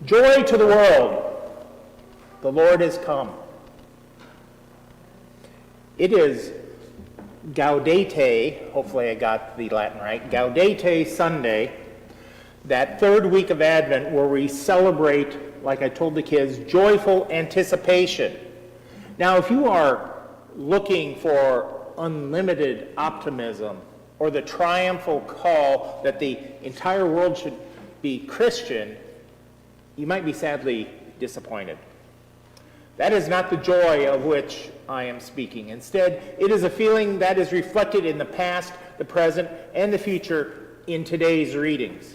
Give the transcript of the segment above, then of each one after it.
Joy to the world. The Lord is come. It is Gaudete, hopefully I got the Latin right, Gaudete Sunday, that third week of Advent where we celebrate, like I told the kids, joyful anticipation. Now, if you are looking for unlimited optimism or the triumphal call that the entire world should be Christian, you might be sadly disappointed. That is not the joy of which I am speaking. Instead, it is a feeling that is reflected in the past, the present, and the future in today's readings.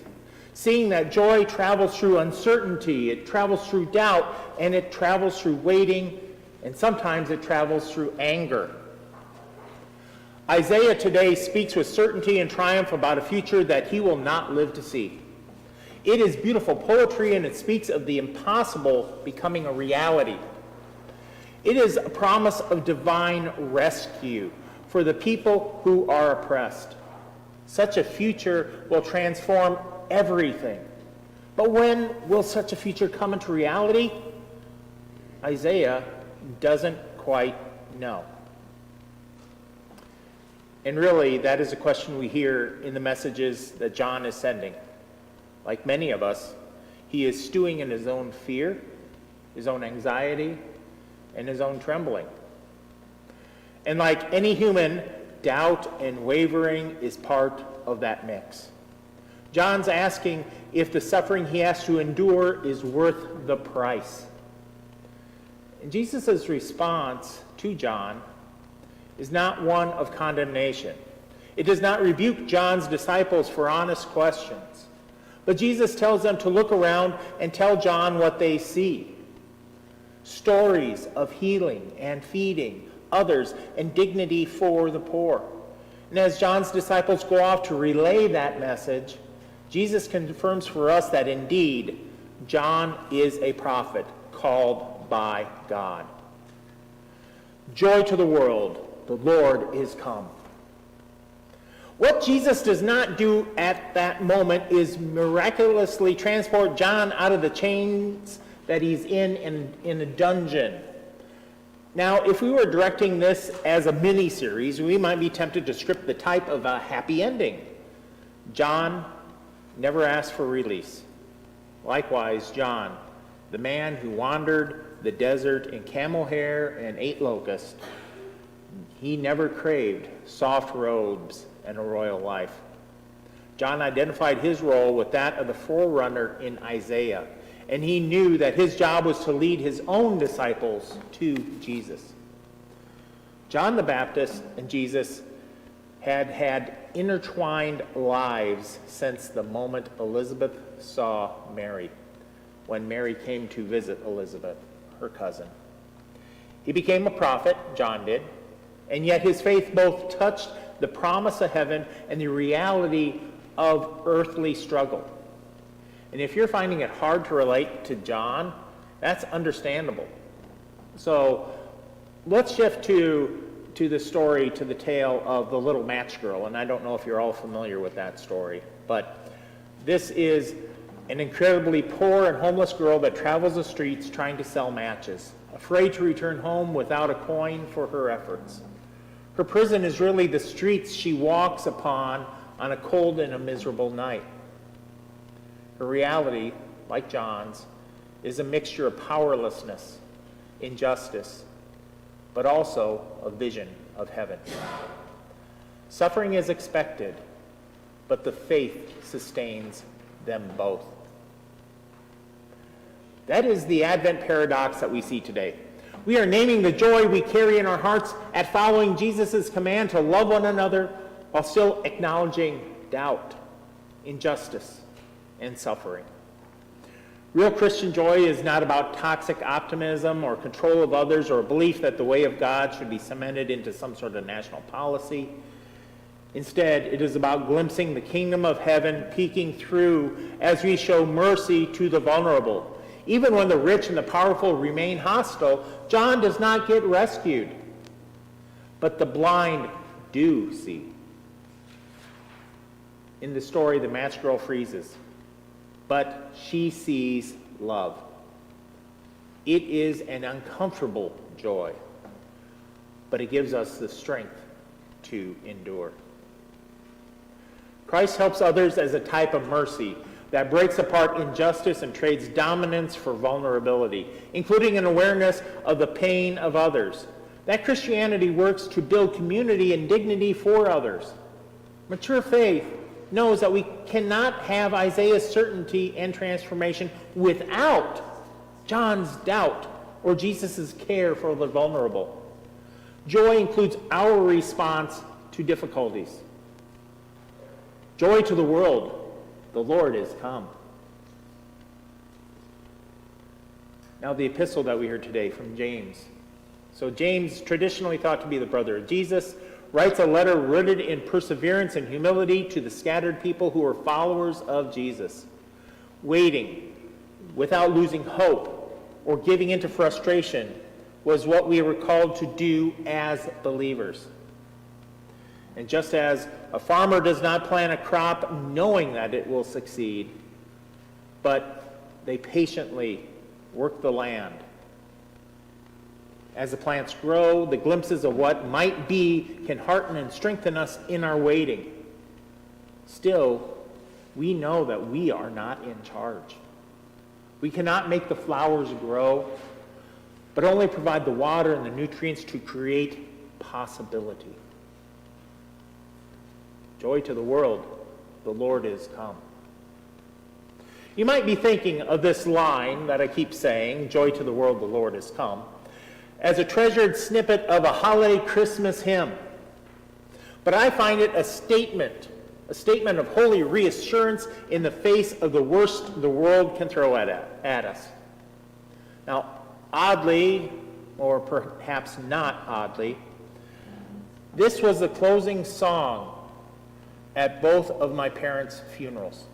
Seeing that joy travels through uncertainty, it travels through doubt, and it travels through waiting, and sometimes it travels through anger. Isaiah today speaks with certainty and triumph about a future that he will not live to see. It is beautiful poetry, and it speaks of the impossible becoming a reality. It is a promise of divine rescue for the people who are oppressed. Such a future will transform everything. But when will such a future come into reality? Isaiah doesn't quite know. And really, that is a question we hear in the messages that John is sending. Like many of us, he is stewing in his own fear, his own anxiety, and his own trembling. And like any human, doubt and wavering is part of that mix. John's asking if the suffering he has to endure is worth the price. And Jesus' response to John is not one of condemnation. It does not rebuke John's disciples for honest questions. But Jesus tells them to look around and tell John what they see. Stories of healing and feeding others and dignity for the poor. And as John's disciples go off to relay that message, Jesus confirms for us that indeed John is a prophet called by God. Joy to the world, the Lord is come. What Jesus does not do at that moment is miraculously transport John out of the chains that he's in a dungeon. Now, if we were directing this as a mini-series, we might be tempted to script the type of a happy ending. John never asked for release. Likewise, John, the man who wandered the desert in camel hair and ate locusts, he never craved soft robes and a royal life. John identified his role with that of the forerunner in Isaiah, and he knew that his job was to lead his own disciples to Jesus. John the Baptist and Jesus had intertwined lives since the moment Elizabeth saw Mary, when Mary came to visit Elizabeth, her cousin. He became a prophet, John did, and yet his faith both touched the promise of heaven and the reality of earthly struggle. And if you're finding it hard to relate to John, that's understandable. So let's shift to the story, to the tale of the little match girl. And I don't know if you're all familiar with that story, but this is an incredibly poor and homeless girl that travels the streets trying to sell matches, afraid to return home without a coin for her efforts. Her prison is really the streets she walks upon on a cold and a miserable night. Her reality, like John's, is a mixture of powerlessness, injustice, but also a vision of heaven. Suffering is expected, but the faith sustains them both. That is the Advent paradox that we see today. We are naming the joy we carry in our hearts at following Jesus' command to love one another while still acknowledging doubt, injustice, and suffering. Real Christian joy is not about toxic optimism or control of others or a belief that the way of God should be cemented into some sort of national policy. Instead, it is about glimpsing the kingdom of heaven peeking through as we show mercy to the vulnerable. Even when the rich and the powerful remain hostile, John does not get rescued, but the blind do see. In the story, the match girl freezes, but she sees love. It is an uncomfortable joy, but it gives us the strength to endure. Christ helps others as a type of mercy that breaks apart injustice and trades dominance for vulnerability, including an awareness of the pain of others. That Christianity works to build community and dignity for others. Mature faith knows that we cannot have Isaiah's certainty and transformation without John's doubt or Jesus' care for the vulnerable. Joy includes our response to difficulties. Joy to the world, the Lord is come. Now the epistle that we heard today from James. So James, traditionally thought to be the brother of Jesus, writes a letter rooted in perseverance and humility to the scattered people who are followers of Jesus, waiting without losing hope or giving into frustration was what we were called to do as believers. And just as a farmer does not plant a crop knowing that it will succeed, but they patiently work the land. As the plants grow, the glimpses of what might be can hearten and strengthen us in our waiting. Still, we know that we are not in charge. We cannot make the flowers grow, but only provide the water and the nutrients to create possibility. Joy to the world, the Lord is come. You might be thinking of this line that I keep saying, joy to the world, the Lord is come, as a treasured snippet of a holiday Christmas hymn. But I find it a statement of holy reassurance in the face of the worst the world can throw at us. Now, oddly, or perhaps not oddly, this was the closing song at both of my parents' funerals.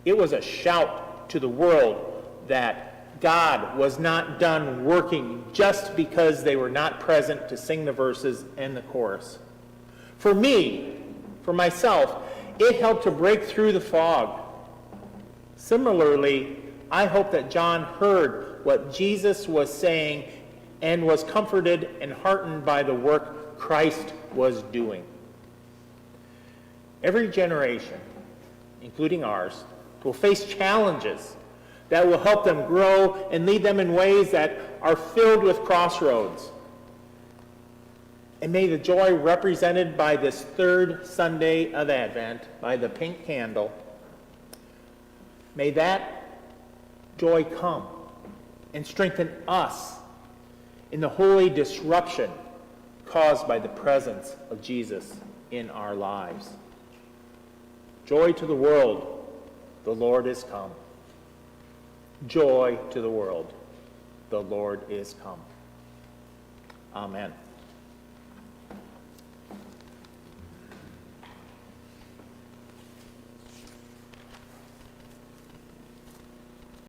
It was a shout to the world that God was not done working just because they were not present to sing the verses and the chorus. For me, for myself, it helped to break through the fog. Similarly, I hope that John heard what Jesus was saying and was comforted and heartened by the work Christ was doing. Every generation, including ours, will face challenges that will help them grow and lead them in ways that are filled with crossroads. And may the joy represented by this third Sunday of Advent, by the pink candle, may that joy come and strengthen us in the holy disruption caused by the presence of Jesus in our lives. Joy to the world, the Lord is come. Joy to the world, the Lord is come. Amen.